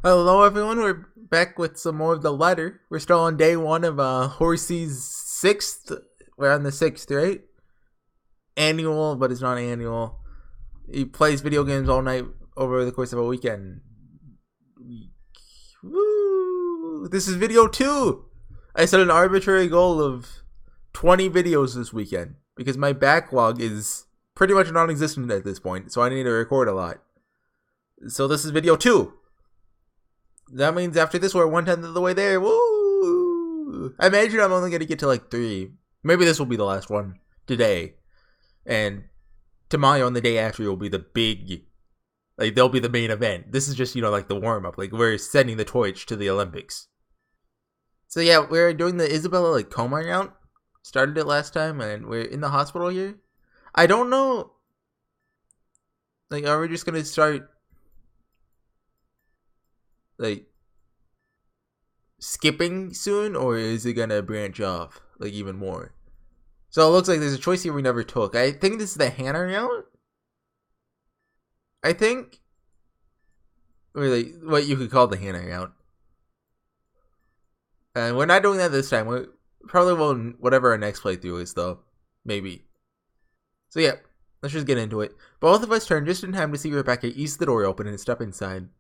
Hello everyone, we're back with some more of the letter. We're still on day one of Horsey's sixth. We're on the sixth, right? Annual, but it's not annual. He plays video games all night over the course of a weekend. Woo! This is video 2! I set an arbitrary goal of 20 videos this weekend because my backlog is pretty much non-existent at this point, so I need to record a lot. So this is video 2. That means after this, we're 1/10 of the way there. Woo! I imagine I'm only going to get to like 3. Maybe this will be the last one today. And tomorrow and the day after will be the big, like, they'll be the main event. This is just, like the warm up. Like, we're sending the torch to the Olympics. So yeah, we're doing the Isabella, like, Coma route. Started it last time, and we're in the hospital here. I don't know. Like, are we just going to start, like, skipping soon, or is it gonna branch off like even more? So it looks like there's a choice here we never took. I think this is the Hannah route. I think, or like what you could call the Hannah route. And we're not doing that this time. We probably will whatever our next playthrough is, though. Maybe. So yeah, let's just get into it. Both of us turn just in time to see Rebecca ease the door open and step inside.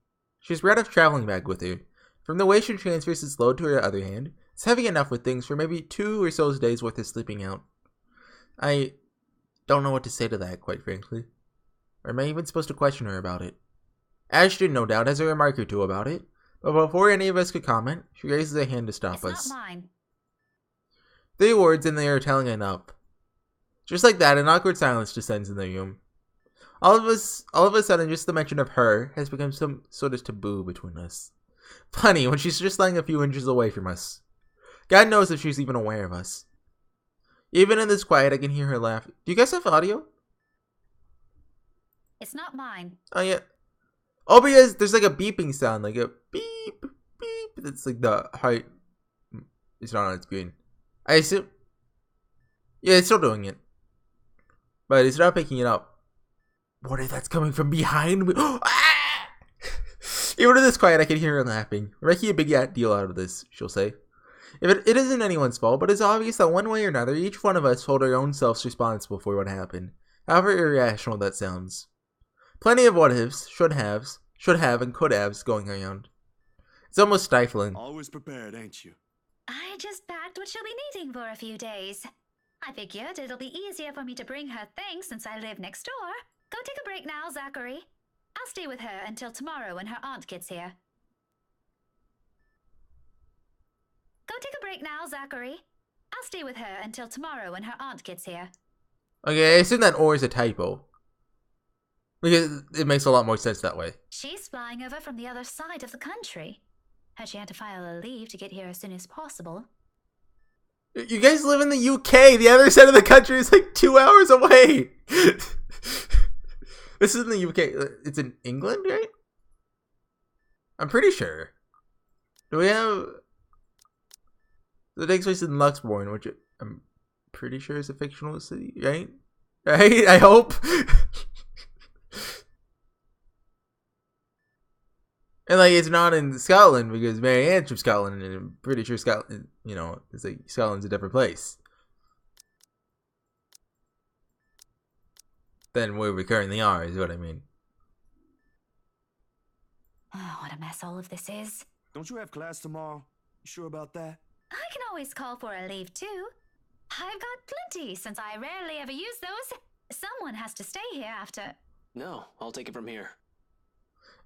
She's brought a traveling bag with her. From the way she transfers its load to her other hand, it's heavy enough with things for maybe 2 or so days worth of sleeping out. I don't know what to say to that, quite frankly. Or am I even supposed to question her about it? Ashton, no doubt, has a remark or two about it, but before any of us could comment, she raises a hand to stop us. It's not mine. 3 words and they are telling enough. Just like that, an awkward silence descends in the room. All of a sudden, just the mention of her has become some sort of taboo between us. Funny, when she's just lying a few inches away from us. God knows if she's even aware of us. Even in this quiet, I can hear her laugh. Do you guys have audio? It's not mine. Oh, yeah. Oh, because there's like a beeping sound, like a beep, beep. That's like the height. It's not on its screen. I assume. Yeah, it's still doing it. But it's not picking it up. What if that's coming from behind me? Ah! Even in this quiet, I can hear her laughing. We're making a big deal out of this, she'll say. If it isn't anyone's fault, but it's obvious that one way or another, each one of us hold our own selves responsible for what happened. However irrational that sounds. Plenty of what-ifs, should have, and could-haves going around. It's almost stifling. Always prepared, ain't you? I just packed what she'll be needing for a few days. I figured it'll be easier for me to bring her things since I live next door. Go take a break now, Zachary. I'll stay with her until tomorrow when her aunt gets here. Go take a break now, Zachary. I'll stay with her until tomorrow when her aunt gets here. Okay, I assume that or is a typo. Because it makes a lot more sense that way. She's flying over from the other side of the country. She had to file a leave to get here as soon as possible. You guys live in the UK. The other side of the country is like 2 hours away. This is in the UK. It's in England, right? I'm pretty sure. Do we have... It takes place in Luxembourg, which I'm pretty sure is a fictional city, right? Right? I hope. And like, it's not in Scotland because Mary Ann's from Scotland, and I'm pretty sure Scotland, it's like Scotland's a different place than where we currently are, is what I mean. Oh, what a mess all of this is. Don't you have class tomorrow? You sure about that? I can always call for a leave too. I've got plenty since I rarely ever use those. Someone has to stay here after. No, I'll take it from here.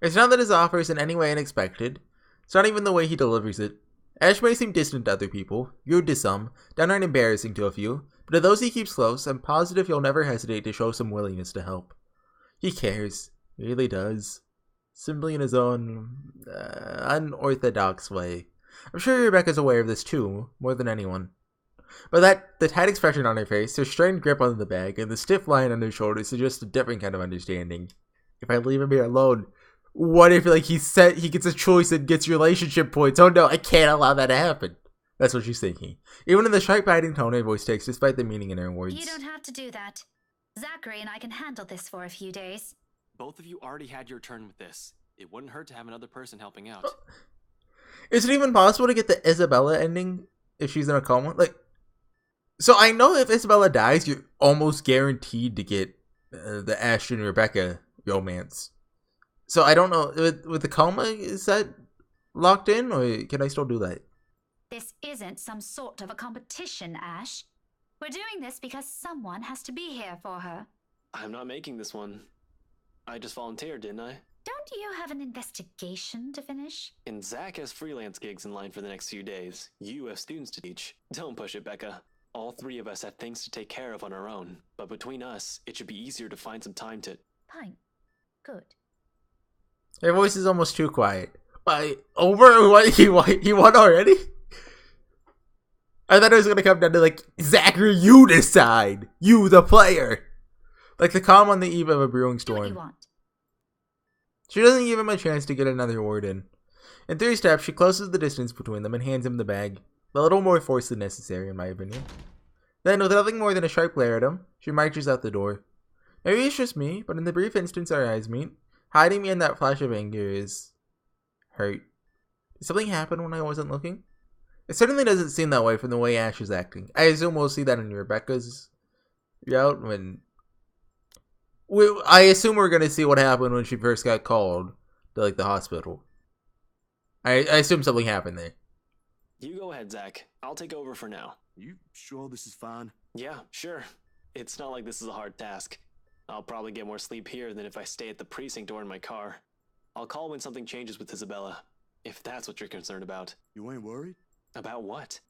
It's not that his offer is in any way unexpected. It's not even the way he delivers it. Ash may seem distant to other people, rude to some, downright embarrassing to a few, but to those he keeps close, I'm positive he'll never hesitate to show some willingness to help. He cares. He really does. Simply in his own, unorthodox way. I'm sure Rebecca's aware of this too, more than anyone. But the tight expression on her face, her strained grip on the bag, and the stiff line on her shoulders suggest a different kind of understanding. If I leave him here alone, what if he gets a choice and gets relationship points? Oh no, I can't allow that to happen. That's what she's thinking. Even in the sharp biting tone her voice takes, despite the meaning in her words. You don't have to do that. Zachary and I can handle this for a few days. Both of you already had your turn with this. It wouldn't hurt to have another person helping out. Is it even possible to get the Isabella ending if she's in a coma? Like, so I know if Isabella dies, you're almost guaranteed to get the Ashton and Rebecca romance. So I don't know, with the coma, is that locked in, or can I still do that? This isn't some sort of a competition, Ash. We're doing this because someone has to be here for her. I'm not making this one. I just volunteered, didn't I? Don't you have an investigation to finish? And Zach has freelance gigs in line for the next few days. You have students to teach. Don't push it, Becca. All three of us have things to take care of on our own. But between us, it should be easier to find some time to... Fine. Good. Her voice is almost too quiet. Over what? He won already? I thought it was gonna come down to like, Zachary, you decide. You, the player. Like the calm on the eve of a brewing Do what you storm. want. She doesn't give him a chance to get another word in. In 3 steps, she closes the distance between them and hands him the bag. A little more force than necessary, in my opinion. Then, with nothing more than a sharp glare at him, she marches out the door. Maybe it's just me, but in the brief instance our eyes meet, hiding me in that flash of anger is... hurt. Did something happen when I wasn't looking? It certainly doesn't seem that way from the way Ash is acting. I assume we'll see that in Rebecca's route when... I assume we're going to see what happened when she first got called to, like, the hospital. I assume something happened there. You go ahead, Zach. I'll take over for now. You sure this is fine? Yeah, sure. It's not like this is a hard task. I'll probably get more sleep here than if I stay at the precinct or in my car. I'll call when something changes with Isabella, if that's what you're concerned about. You ain't worried? About what?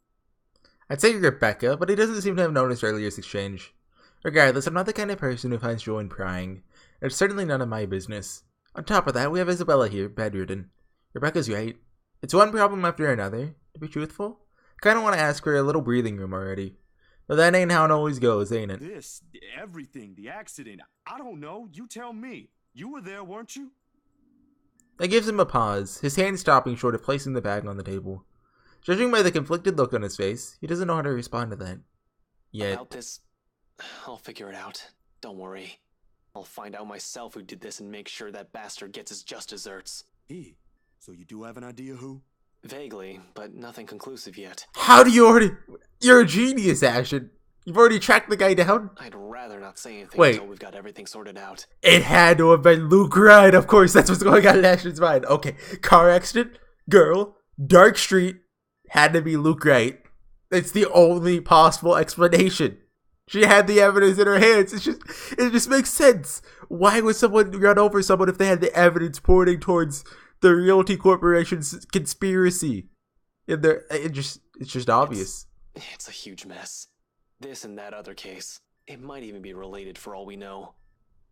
I'd say Rebecca, but he doesn't seem to have noticed earlier's exchange. Regardless, I'm not the kind of person who finds joy in prying. It's certainly none of my business. On top of that, we have Isabella here, bedridden. Rebecca's right. It's one problem after another. To be truthful, I kinda want to ask for a little breathing room already. But that ain't how it always goes, ain't it? This, everything, the accident. I don't know. You tell me. You were there, weren't you? That gives him a pause, his hand stopping short of placing the bag on the table. Judging by the conflicted look on his face, he doesn't know how to respond to that. Yet. About this, I'll figure it out. Don't worry. I'll find out myself who did this and make sure that bastard gets his just desserts. He. So you do have an idea who? Vaguely, but nothing conclusive yet. How do you already... You're a genius, Ashton. You've already tracked the guy down? I'd rather not say anything Wait. until we've got everything sorted out. It had to have been Luke Wright. Of course, that's what's going on in Ashton's mind. Okay, car accident, girl, dark street, had to be Luke Wright. It's the only possible explanation. She had the evidence in her hands. It just makes sense. Why would someone run over someone if they had the evidence pointing towards the Realty Corporation's conspiracy? It's just obvious. It's a huge mess. This and that other case. It might even be related for all we know.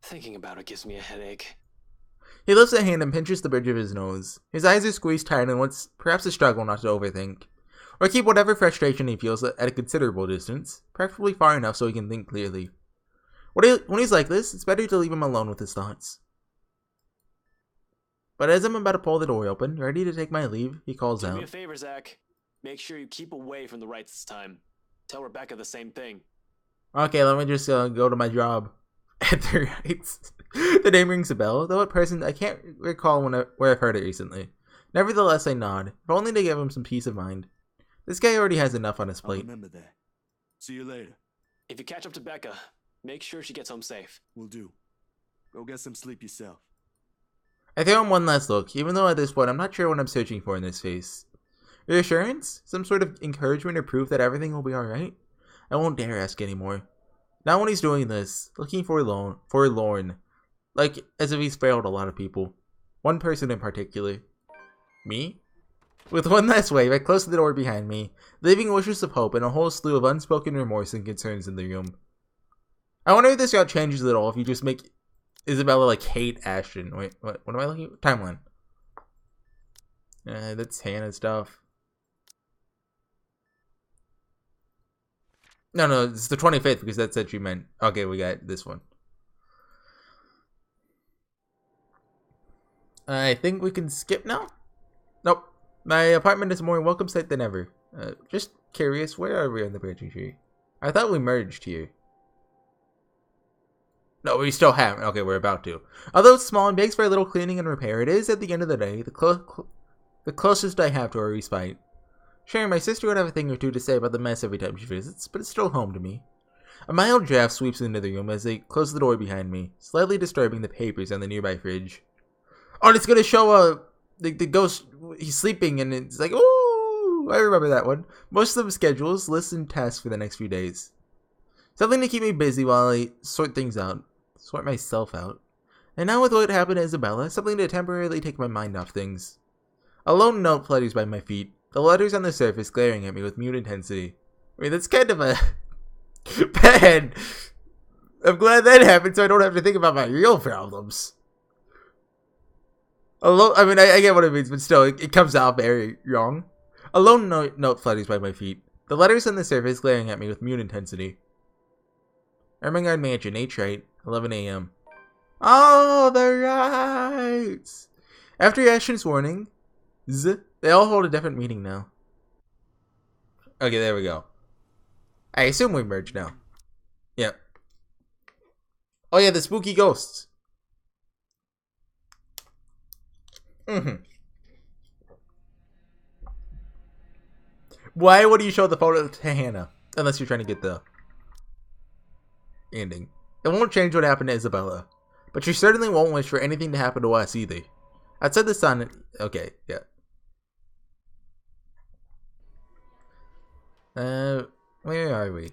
Thinking about it gives me a headache. He lifts a hand and pinches the bridge of his nose. His eyes are squeezed tight and what's perhaps a struggle not to overthink. Or keep whatever frustration he feels at a considerable distance, preferably far enough so he can think clearly. When he's like this, it's better to leave him alone with his thoughts. But as I'm about to pull the door open, ready to take my leave, he calls Do out. me a favor, Zach. Make sure you keep away from the Wrights this time. Tell Rebecca the same thing. Okay, let me just go to my job. At the Wrights. The name rings a bell, though at present I can't recall where I've heard it recently. Nevertheless, I nod, if only to give him some peace of mind. This guy already has enough on his I'll plate. remember that. See you later. If you catch up to Becca, make sure she gets home safe. Will do. Go get some sleep yourself. I throw him one last look, even though at this point I'm not sure what I'm searching for in this face. Reassurance? Some sort of encouragement or proof that everything will be alright? I won't dare ask anymore. Not when he's doing this, looking forlorn. Like, as if he's failed a lot of people. One person in particular. Me? With one last wave, I close the door behind me, leaving wishes of hope and a whole slew of unspoken remorse and concerns in the room. I wonder if this route changes at all if you just make Isabella, like, hate Ashton. Wait, what am I looking at? Timeline. That's Hannah stuff. No, it's the 25th because that's what you meant. Okay, we got this one. I think we can skip now? Nope. My apartment is a more welcome sight than ever. Just curious, where are we on the branching tree? I thought we merged here. No, we still haven't. Okay, we're about to. Although it's small and begs for a little cleaning and repair, it is, at the end of the day, the closest I have to a respite. Sure, my sister would have a thing or two to say about the mess every time she visits, but it's still home to me. A mild draft sweeps into the room as they close the door behind me, slightly disturbing the papers on the nearby fridge. Oh, and it's gonna show the ghost, he's sleeping, and it's like, ooh, I remember that one. Most of them schedules, lists, and tasks for the next few days. Something to keep me busy while I sort myself out. And now with what happened to Isabella, something to temporarily take my mind off things. A lone note flutters by my feet, the letters on the surface glaring at me with mute intensity. I mean, that's kind of a bad. I'm glad that happened so I don't have to think about my real problems. I get what it means, but still, it comes out very wrong. A lone note flutters by my feet, the letters on the surface glaring at me with mute intensity. Ermengarde Mansion, H. 11 a.m. Oh, the rights! After Ashton's warning, they all hold a different meaning now. Okay, there we go. I assume we merged now. Yep. Oh yeah, the spooky ghosts. Why would you show the photo to Hannah? Unless you're trying to get the ending. It won't change what happened to Isabella. But she certainly won't wish for anything to happen to us either. Outside the sun... Okay, yeah. Where are we?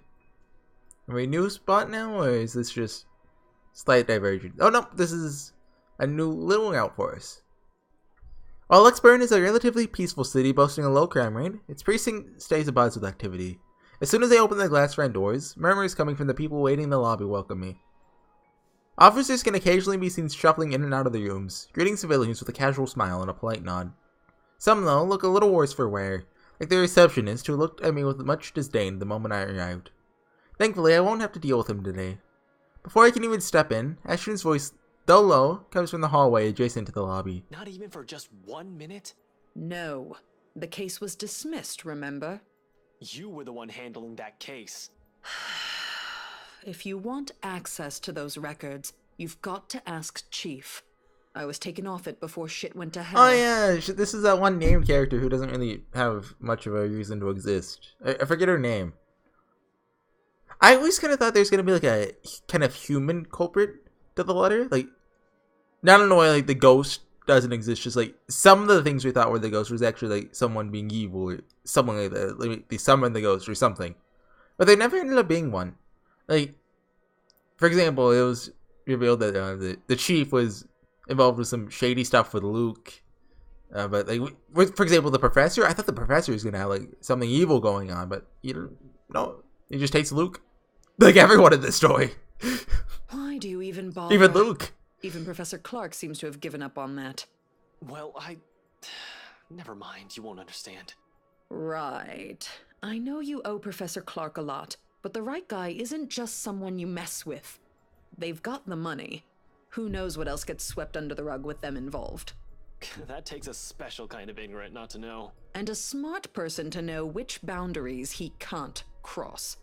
Are we a new spot now, or is this just slight diversion? Oh no, this is a new little route for us. While Luxburn is a relatively peaceful city boasting a low crime rate, its precinct stays abuzz with activity. As soon as they open the glass front doors, murmurs coming from the people waiting in the lobby welcome me. Officers can occasionally be seen shuffling in and out of the rooms, greeting civilians with a casual smile and a polite nod. Some, though, look a little worse for wear, like the receptionist who looked at me with much disdain the moment I arrived. Thankfully, I won't have to deal with him today. Before I can even step in, Ashton's voice, though low, comes from the hallway adjacent to the lobby. Not even for just 1 minute? No. The case was dismissed, remember? You were the one handling that case. If you want access to those records, you've got to ask Chief. I was taken off it before shit went to hell. Oh yeah, this is that one named character who doesn't really have much of a reason to exist. I forget her name. I always kind of thought there's going to be like a kind of human culprit to the letter. Like, not in a way like the ghost doesn't exist, just like some of the things we thought were the ghost was actually like someone being evil or something like that. Like they summoned the ghost or something. But they never ended up being one. Like, for example, it was revealed that the chief was involved with some shady stuff with Luke. But like, for example, the professor, I thought the professor was gonna have like something evil going on, but you don't know. He just hates Luke. Like everyone in this story. Why do you even bother? Even Luke. Even Professor Clark seems to have given up on that. Well, never mind, you won't understand. Right. I know you owe Professor Clark a lot, but the right guy isn't just someone you mess with. They've got the money. Who knows what else gets swept under the rug with them involved. That takes a special kind of ignorant not to know. And a smart person to know which boundaries he can't cross.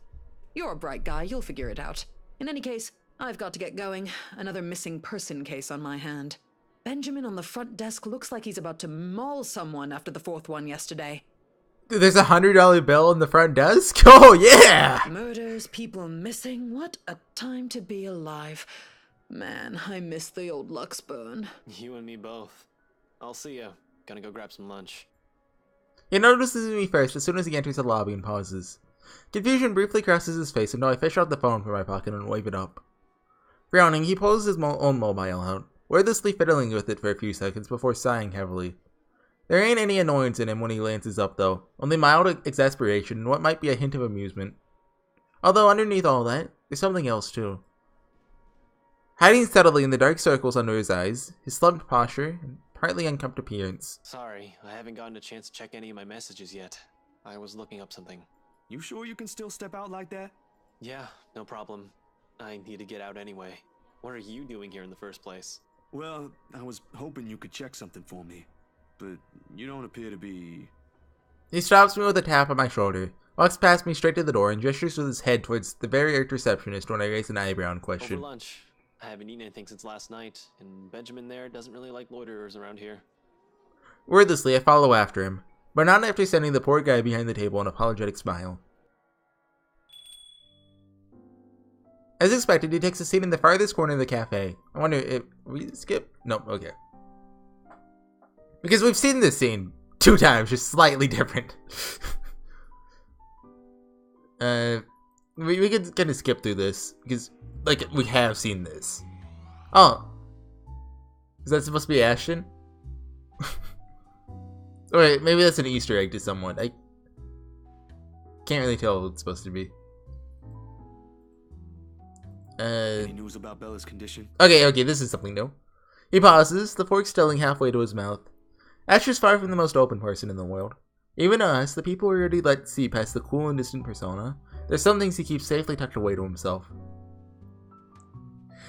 You're a bright guy, you'll figure it out. In any case, I've got to get going. Another missing person case on my hand. Benjamin on the front desk looks like he's about to maul someone after the fourth one yesterday. Dude, there's $100 bill in the front desk? Oh, yeah! Murders, people missing, what a time to be alive. Man, I miss the old Luxburn. You and me both. I'll see ya. Gonna go grab some lunch. He notices me first as soon as he enters the lobby and pauses. Confusion briefly crosses his face until I fish out the phone from my pocket and wave it up. Frowning, he pulls his own mobile out, wordlessly fiddling with it for a few seconds before sighing heavily. There ain't any annoyance in him when he glances up, though, only mild exasperation and what might be a hint of amusement. Although underneath all that, there's something else too. Hiding subtly in the dark circles under his eyes, his slumped posture, and partly unkempt appearance. Sorry, I haven't gotten a chance to check any of my messages yet. I was looking up something. You sure you can still step out like that? Yeah, no problem. I need to get out anyway. What are you doing here in the first place? Well, I was hoping you could check something for me, but you don't appear to be... He stops me with a tap on my shoulder, walks past me straight to the door, and gestures with his head towards the very irked receptionist when I raise an eyebrow in question. Over lunch. I haven't eaten anything since last night, and Benjamin there doesn't really like loiterers around here. Wordlessly, I follow after him, but not after sending the poor guy behind the table an apologetic smile. As expected, he takes a seat in the farthest corner of the cafe. I wonder if we skip? Nope, okay. Because we've seen this scene 2 times, just slightly different. We could kind of skip through this, because, like, we have seen this. Oh. Is that supposed to be Ashton? Wait, maybe that's an Easter egg to someone. I can't really tell what it's supposed to be. Any news about Bella's condition? Okay, this is something new. He pauses, the fork stilling halfway to his mouth. Asher's far from the most open person in the world. Even to us, the people we already let see past the cool and distant persona, there's some things he keeps safely tucked away to himself.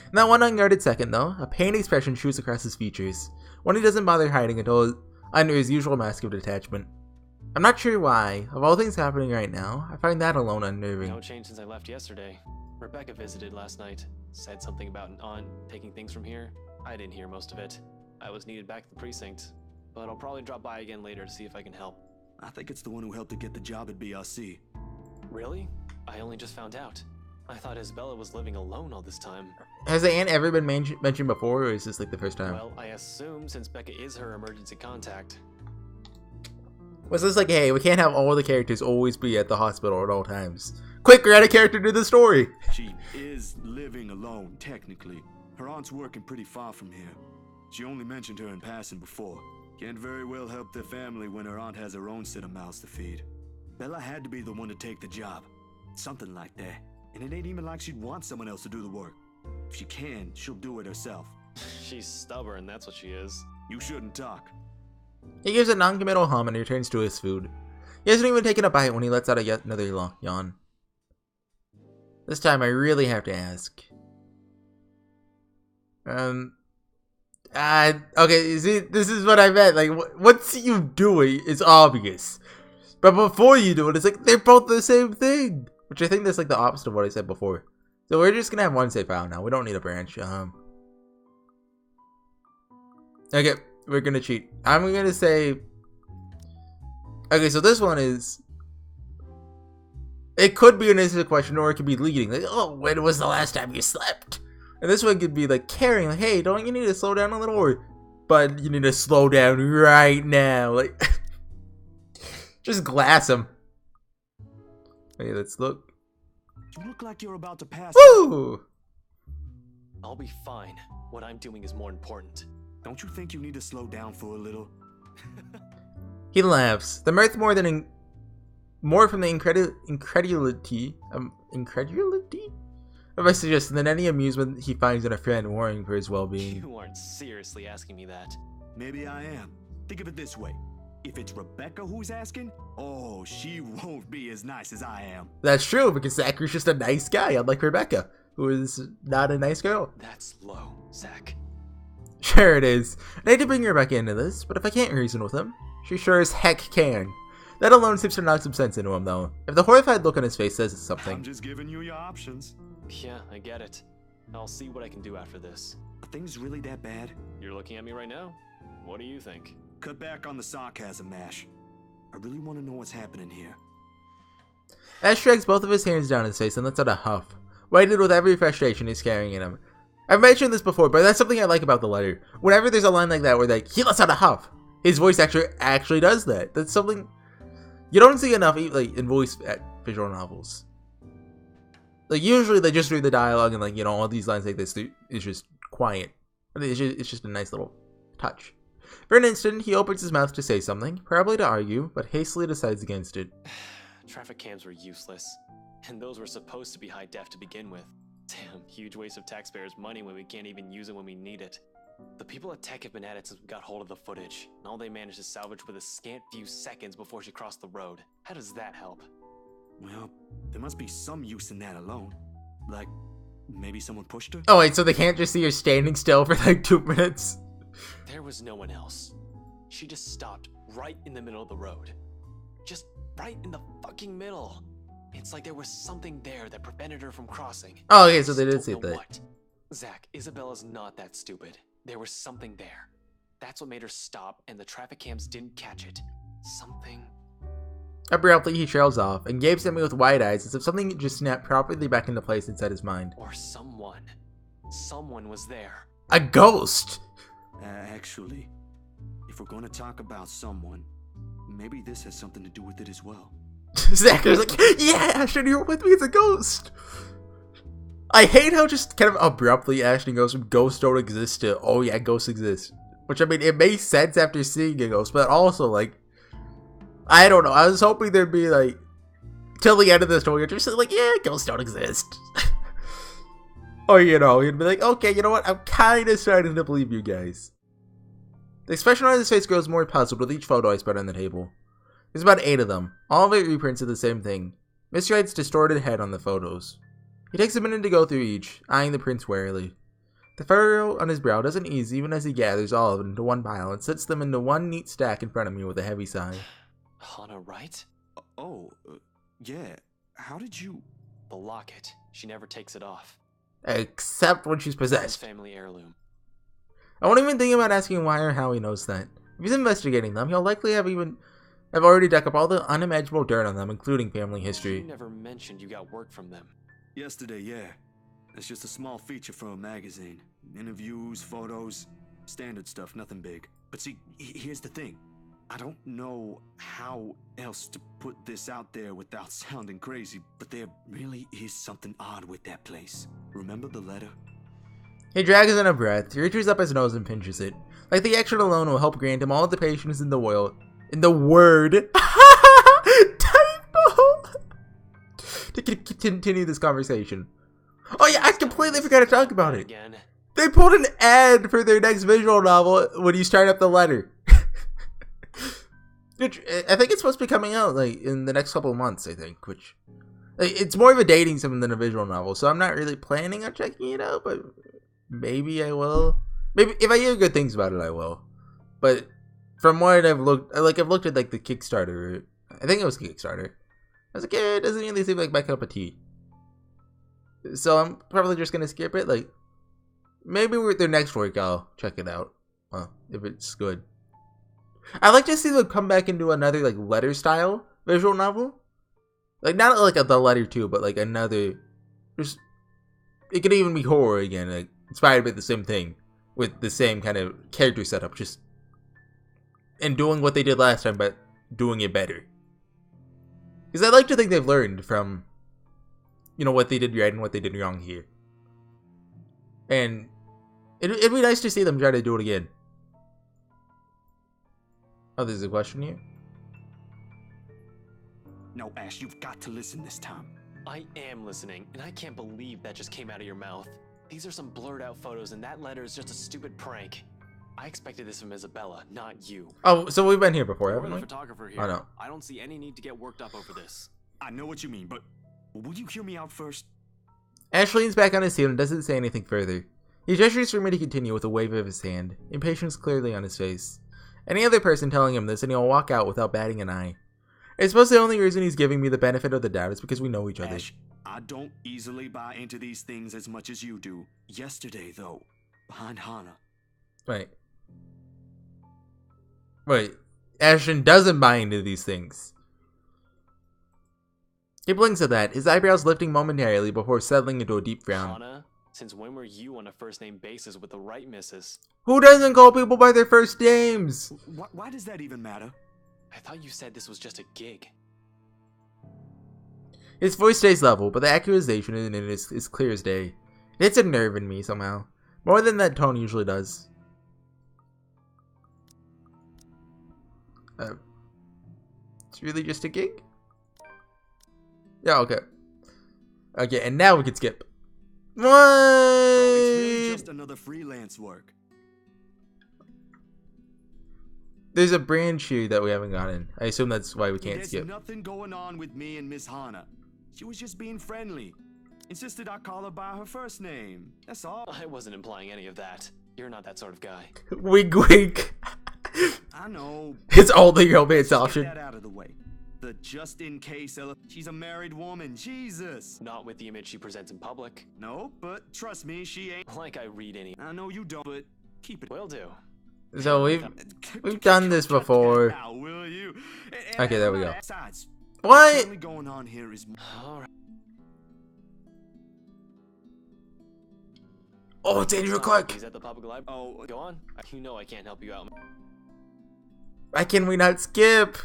In that one unguarded second, though, a pained expression shoots across his features, one he doesn't bother hiding until under his usual mask of detachment. I'm not sure why. Of all things happening right now, I find that alone unnerving. No change since I left yesterday. Rebecca visited last night. Said something about an aunt taking things from here. I didn't hear most of it. I was needed back at the precinct. But I'll probably drop by again later to see if I can help. I think it's the one who helped to get the job at BRC. Really? I only just found out. I thought Isabella was living alone all this time. Has the aunt ever been mentioned before, or is this like the first time? Well, I assume since Becca is her emergency contact. Was this like, hey, we can't have all the characters always be at the hospital at all times. Quick, add a character to the story! She is living alone, technically. Her aunt's working pretty far from here. She only mentioned her in passing before. Can't very well help their family when her aunt has her own set of mouths to feed. Bella had to be the one to take the job. Something like that. And it ain't even like she'd want someone else to do the work. If she can, she'll do it herself. She's stubborn, that's what she is. You shouldn't talk. He gives a non-committal hum and returns to his food. He hasn't even taken a bite when he lets out yet another yawn. This time I really have to ask. Okay, see, this is what I meant. Like, what's you doing is obvious. But before you do it, it's like, they're both the same thing. Which I think that's like the opposite of what I said before. So we're just gonna have one save file now. We don't need a branch. Okay, we're gonna cheat. I'm gonna say... Okay, so this one is... It could be an instant question, or it could be leading. Like, oh, when was the last time you slept? And this one could be like caring, like, hey, don't you need to slow down a little? Or, but you need to slow down right now. Like, just glass him. Okay, let's look. You look like you're about to pass. Woo! I'll be fine. What I'm doing is more important. Don't you think you need to slow down for a little? He laughs. The mirth more from the incredulity of my suggestion than any amusement he finds in a friend worrying for his well-being. You aren't seriously asking me that. Maybe I am. Think of it this way. If it's Rebecca who's asking, oh, she won't be as nice as I am. That's true, because Zachary's just a nice guy, unlike Rebecca, who is not a nice girl. That's low, Zach. Sure it is. I hate to bring Rebecca into this, but if I can't reason with him, she sure as heck can. That alone seems to knock some sense into him, though. If the horrified look on his face says something. I'm just giving you your options. Yeah, I get it. I'll see what I can do after this. Are things really that bad? You're looking at me right now? What do you think? Cut back on the sarcasm, Ash. I really want to know what's happening here. Ash drags both of his hands down his face and lets out a huff, weighted with every frustration he's carrying in him. I've mentioned this before, but that's something I like about the letter. Whenever there's a line like that where like he lets out a huff, his voice actually does that. That's something you don't see enough like in voice visual novels. Like usually they just read the dialogue and like, you know, all these lines like this is just quiet. It's just a nice little touch. For an instant, he opens his mouth to say something, probably to argue, but hastily decides against it. Traffic cams were useless, and those were supposed to be high def to begin with. Damn, huge waste of taxpayers' money when we can't even use it when we need it. The people at Tech have been at it since we got hold of the footage, and all they managed to salvage with a scant few seconds before she crossed the road. How does that help? Well, there must be some use in that alone. Like, maybe someone pushed her? Oh wait, so they can't just see her standing still for like 2 minutes? There was no one else. She just stopped right in the middle of the road. Just right in the fucking middle. It's like there was something there that prevented her from crossing. Oh, okay, so they did Don't see know that. what. Zach, Isabella's not that stupid. There was something there. That's what made her stop, and the traffic cams didn't catch it. Something. Abruptly, he trails off and gapes at me with wide eyes as if something just snapped properly back into place inside his mind. Or someone. Someone was there. A ghost! Actually, if we're gonna talk about someone, maybe this has something to do with it as well. Zachary's like, yeah, Ashton, you're with me, it's a ghost! I hate how just kind of abruptly Ashton goes from ghosts don't exist to, oh yeah, ghosts exist. Which, I mean, it makes sense after seeing a ghost, but also, like, I don't know, I was hoping there'd be, like, till the end of the story, you're just like, yeah, ghosts don't exist. Or, you know, you'd be like, okay, you know what, I'm kind of starting to believe you guys. The expression on his face grows more puzzled with each photo I spread on the table. There's about 8 of them, all of it reprints of the same thing. Mr. Wright's distorted head on the photos. He takes a minute to go through each, eyeing the prints warily. The furrow on his brow doesn't ease even as he gathers all of it into one pile and sets them into one neat stack in front of me with a heavy sigh. Hana, right? Yeah. How did you... The locket. She never takes it off. Except when she's His possessed. family heirloom. I won't even think about asking why or how he knows that. If he's investigating them, he'll likely have already dug up all the unimaginable dirt on them, including family You history. never mentioned you got work from them. Yesterday, yeah. It's just a small feature for a magazine. Interviews, photos, standard stuff, nothing big. But see, here's the thing. I don't know how else to put this out there without sounding crazy, but there really is something odd with that place. Remember the letter? He drags in a breath, he reaches up his nose and pinches it. Like the action alone will help grant him all the patience in the world. In the word. Typo! To continue this conversation. Oh yeah, I completely forgot to talk about it. Again. They pulled an ad for their next visual novel when you start up the letter. Which, I think it's supposed to be coming out like in the next couple of months, I think. Which, like, it's more of a dating sim than a visual novel, so I'm not really planning on checking it out, but maybe I will. Maybe if I hear good things about it, I will. But from what I've looked at like the Kickstarter. I think it was Kickstarter. I was like, yeah, it doesn't really seem like my cup of tea. So I'm probably just gonna skip it. Like, maybe with their next work, I'll check it out. Well, if it's good. I'd like to see them come back into another like letter style visual novel. Like not like the letter 2, but like another. Just it could even be horror again, like inspired by the same thing with the same kind of character setup, just and doing what they did last time, but doing it better. Because I like to think they've learned from, you know, what they did right and what they did wrong here. And it'd be nice to see them try to do it again. Oh, there's a question here? No, Ash, you've got to listen this time. I am listening, and I can't believe that just came out of your mouth. These are some blurred out photos, and that letter is just a stupid prank. I expected this from Isabella, not you. Oh, so we've been here before, You're haven't the we? photographer here. Oh, no. I don't see any need to get worked up over this. I know what you mean, but will you hear me out first? Ash leans back on his heel and doesn't say anything further. He gestures for me to continue with a wave of his hand, impatience clearly on his face. Any other person telling him this and he'll walk out without batting an eye. I suppose the only reason he's giving me the benefit of the doubt is because we know each other. Ash, I don't easily buy into these things as much as you do. Yesterday, though, behind Hana. Wait. Ashton doesn't buy into these things. He blinks at that, his eyebrows lifting momentarily before settling into a deep frown. Hana, since when were you on a first name basis with the right missus? Who doesn't call people by their first names? Why does that even matter? I thought you said this was just a gig. His voice stays level, but the accusation in it is clear as day. It hits a nerve in me somehow. More than that tone usually does. It's really just a gig? Yeah, okay. Okay, and now we can skip. What? It's really just another freelance work. There's a branch here that we haven't gotten. I assume that's why we can't There's skip. nothing going on with me and Miss Hana. She was just being friendly. Insisted I call her by her first name. That's all. I wasn't implying any of that. You're not that sort of guy. Wink, wink. I know. It's only romance Get option. that out of the way. the just-in-case she's a married woman, Jesus! Not with the image she presents in public. No, but trust me, she ain't. Like I read any. I know you don't, but keep it. Will do. So we've done this before. Now, will you? Okay, there we go. Besides, What? what's really going on here is Alright. Oh, it's Andrew Clark. He's at the public library. Oh, go on. You know I can't help you out. Why can we not skip?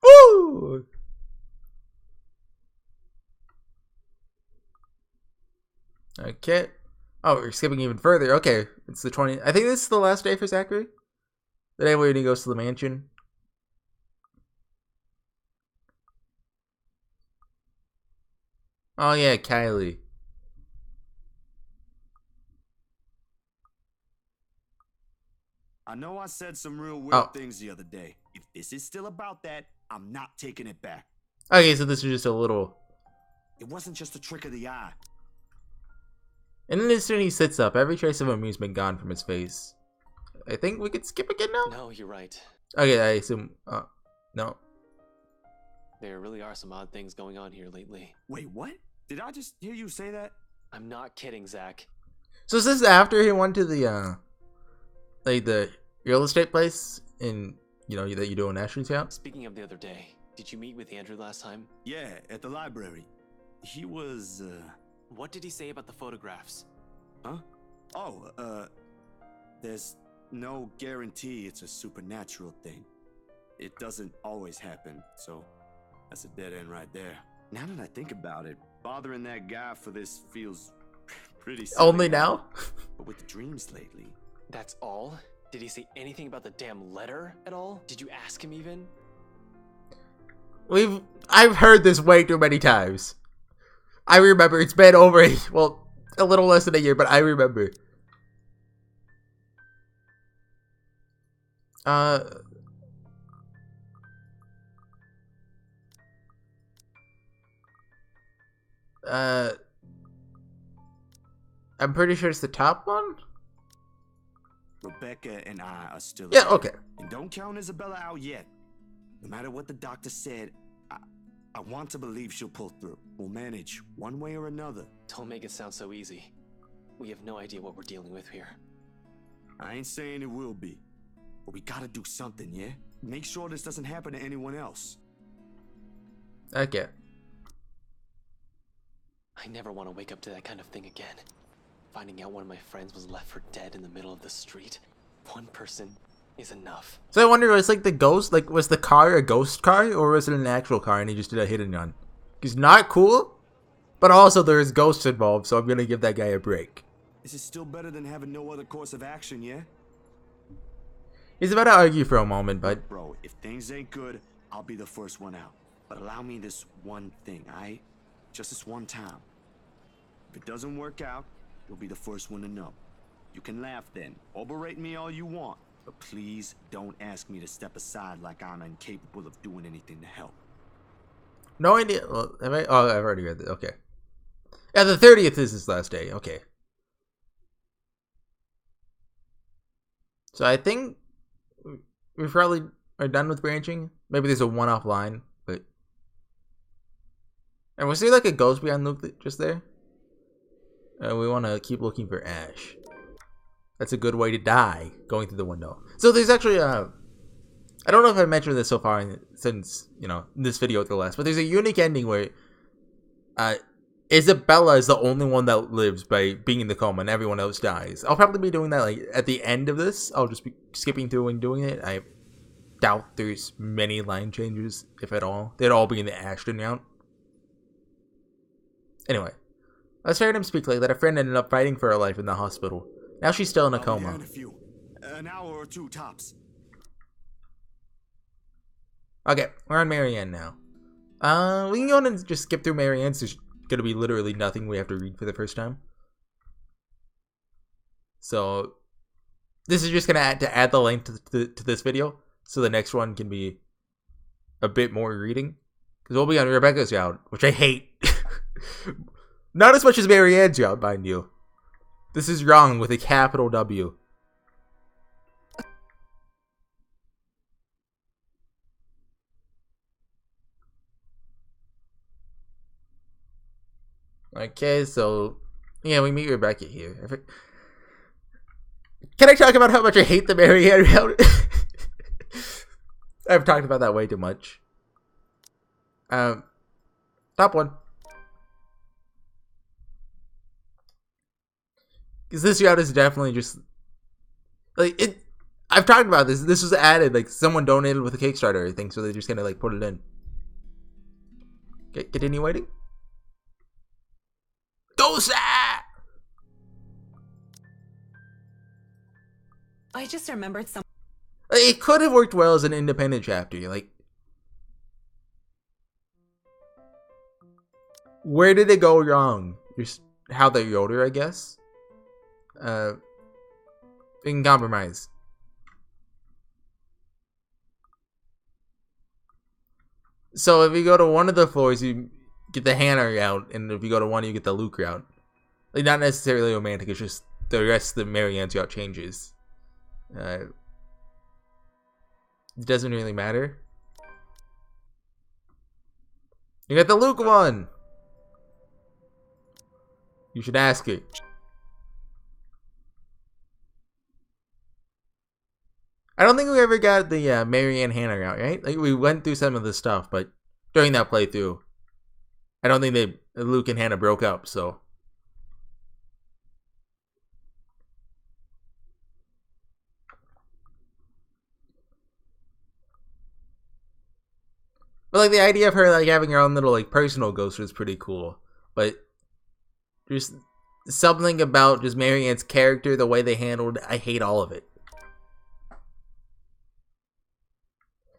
Woo! Okay. Oh, we're skipping even further. Okay, it's the 20th. I think this is the last day for Zachary. The day where he goes to the mansion. Oh yeah, Kylie. I know I said some real weird Oh. things the other day. If this is still about that, I'm not taking it back. Okay, so this is just a little. It wasn't just a trick of the eye. In an instant, he sits up. Every trace of amusement gone from his face. I think we could skip again now. No, you're right. Okay, I assume. No. There really are some odd things going on here lately. Wait, what? Did I just hear you say that? I'm not kidding, Zach. So is this after he went to the like the real estate place in that you do in Ashley's house? Speaking of the other day, did you meet with Andrew last time? Yeah, at the library. He was, What did he say about the photographs? Huh? Oh, there's no guarantee it's a supernatural thing. It doesn't always happen, so that's a dead end right there. Now that I think about it, bothering that guy for this feels pretty silly. Only now? But with the dreams lately. That's all? Did he say anything about the damn letter at all? Did you ask him even? I've heard this way too many times. I remember it's been over a little less than a year, but I remember. I'm pretty sure it's the top one. Rebecca and I are still Yeah, alive. okay. And don't count Isabella out yet. No matter what the doctor said, I want to believe she'll pull through. We'll manage one way or another. Don't make it sound so easy. We have no idea what we're dealing with here. I ain't saying it will be. But we gotta do something, yeah? Make sure this doesn't happen to anyone else. Okay. I never want to wake up to that kind of thing again. Finding out one of my friends was left for dead in the middle of the street. One person is enough. So I wonder, was like the ghost, like was the car a ghost car or was it an actual car and he just did a hit and run? He's not cool, but also there is ghosts involved, so I'm gonna give that guy a break. This is still better than having no other course of action, yeah? He's about to argue for a moment, but Bro, if things ain't good, I'll be the first one out. But allow me this one thing, aight? Just this one time. If it doesn't work out, you'll be the first one to know. You can laugh then, or berate me all you want, but please don't ask me to step aside like I'm incapable of doing anything to help. no idea. Well, have I? Oh, I've already read that. Okay. Yeah, the 30th is his last day. Okay. So I think we probably are done with branching. Maybe there's a one-off line, but. And was there like a ghost behind Luke just there? We want to keep looking for Ash. That's a good way to die, going through the window. So there's actually I don't know if I mentioned this so far since this video at the last, but there's a unique ending where Isabella is the only one that lives by being in the coma, and everyone else dies. I'll probably be doing that like at the end of this. I'll just be skipping through and doing it. I doubt there's many line changes, if at all. They'd all be in the Ashton route. Anyway. I was hearing him speak like that a friend ended up fighting for her life in the hospital. Now she's still in a I'll be coma. there in a few. An hour or two tops. Okay, we're on Marianne now. We can go on and just skip through Marianne. There's gonna be literally nothing we have to read for the first time. So, this is just gonna add the length to this video, so the next one can be a bit more reading. Because we'll be on Rebecca's route, which I hate. Not as much as Marianne's route, mind you. This is wrong with a capital W. Okay, so yeah, we meet Rebecca here. Can I talk about how much I hate the Marianne route? I've talked about that way too much. Top one. Because this route is definitely just like it. I've talked about this. This was added, like someone donated with a Kickstarter, I think, so they just kind of like put it in. Okay, continue waiting. Go, Sa! I just remembered some. It could have worked well as an independent chapter. Like, where did it go wrong? Just how they wrote her, I guess. We can compromise. So if you go to one of the floors, you get the Hannah route, and if you go to one, you get the Luke route. Like, not necessarily romantic. It's just the rest of the Marianne's route changes. It doesn't really matter. You got the Luke one. You should ask it. I don't think we ever got the Marianne Hannah route, right? Like, we went through some of the stuff, but during that playthrough, I don't think Luke and Hannah broke up, so. But like the idea of her like having her own little like personal ghost was pretty cool. But just something about just Marianne's character, the way they handled it, I hate all of it.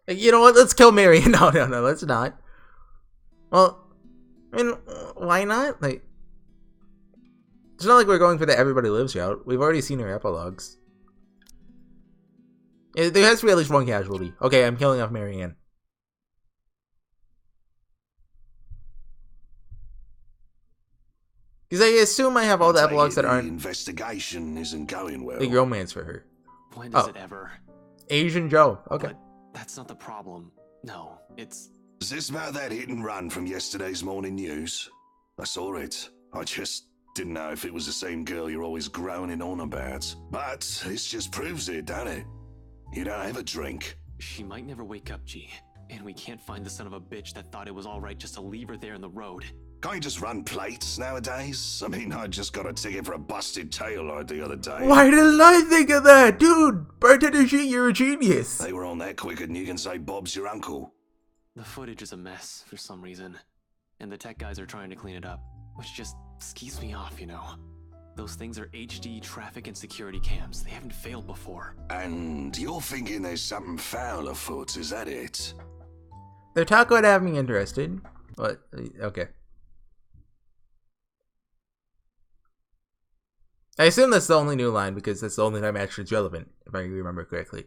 Like, you know what? Let's kill Marianne. No, let's not. Well, I mean, why not? Like, it's not like we're going for the Everybody Lives route. We've already seen her epilogues. There has to be at least one casualty. Okay, I'm killing off Marianne. Because I assume I have all the epilogues that aren't. Investigation isn't going well. Like romance for her. When does it ever? Asian Joe. Okay. But that's not the problem. No, it's. Is this about that hit and run from yesterday's morning news? I saw it. I just didn't know if it was the same girl you're always groaning on about. But this just proves it, doesn't it? You don't have a drink. She might never wake up, G. And we can't find the son of a bitch that thought it was alright just to leave her there in the road. Can't you just run plates nowadays? I mean, I just got a ticket for a busted taillight the other day. Why didn't I think of that? Dude, Bartender G, you're a genius. They were on that quicker than you can say Bob's your uncle. The footage is a mess for some reason. And the tech guys are trying to clean it up, which just skeeves me off, you know. Those things are HD traffic and security cams. They haven't failed before. And you're thinking there's something foul afoot, is that it? They're talking about having me interested. But, okay. I assume that's the only new line because that's the only time actually it's relevant, if I remember correctly.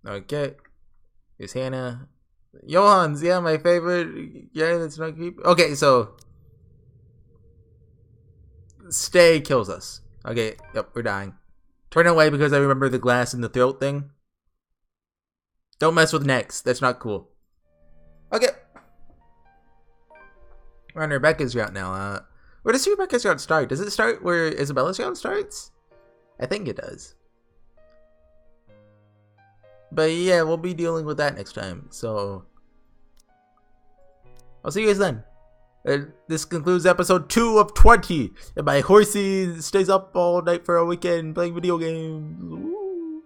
Okay. Here's Hannah. Johans, yeah, my favorite. Yeah, that's not creepy. Okay, so. Stay kills us. Okay, yep, we're dying. Turn away because I remember the glass in the throat thing. Don't mess with necks. That's not cool. Okay. We're on Rebecca's route now. Where does Rebecca's route start? Does it start where Isabella's route starts? I think it does. But yeah, we'll be dealing with that next time. So, I'll see you guys then. This concludes episode 2 of 20. And my horsey stays up all night for a weekend playing video games. Ooh.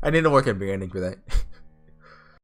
I need to work on branding for that.